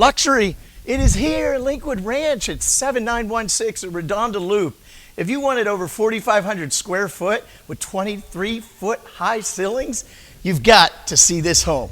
Luxury, it is here in Lakewood Ranch at 7916 at Redonda Loop. If you wanted over 4,500 square foot with 23-foot high ceilings, you've got to see this home.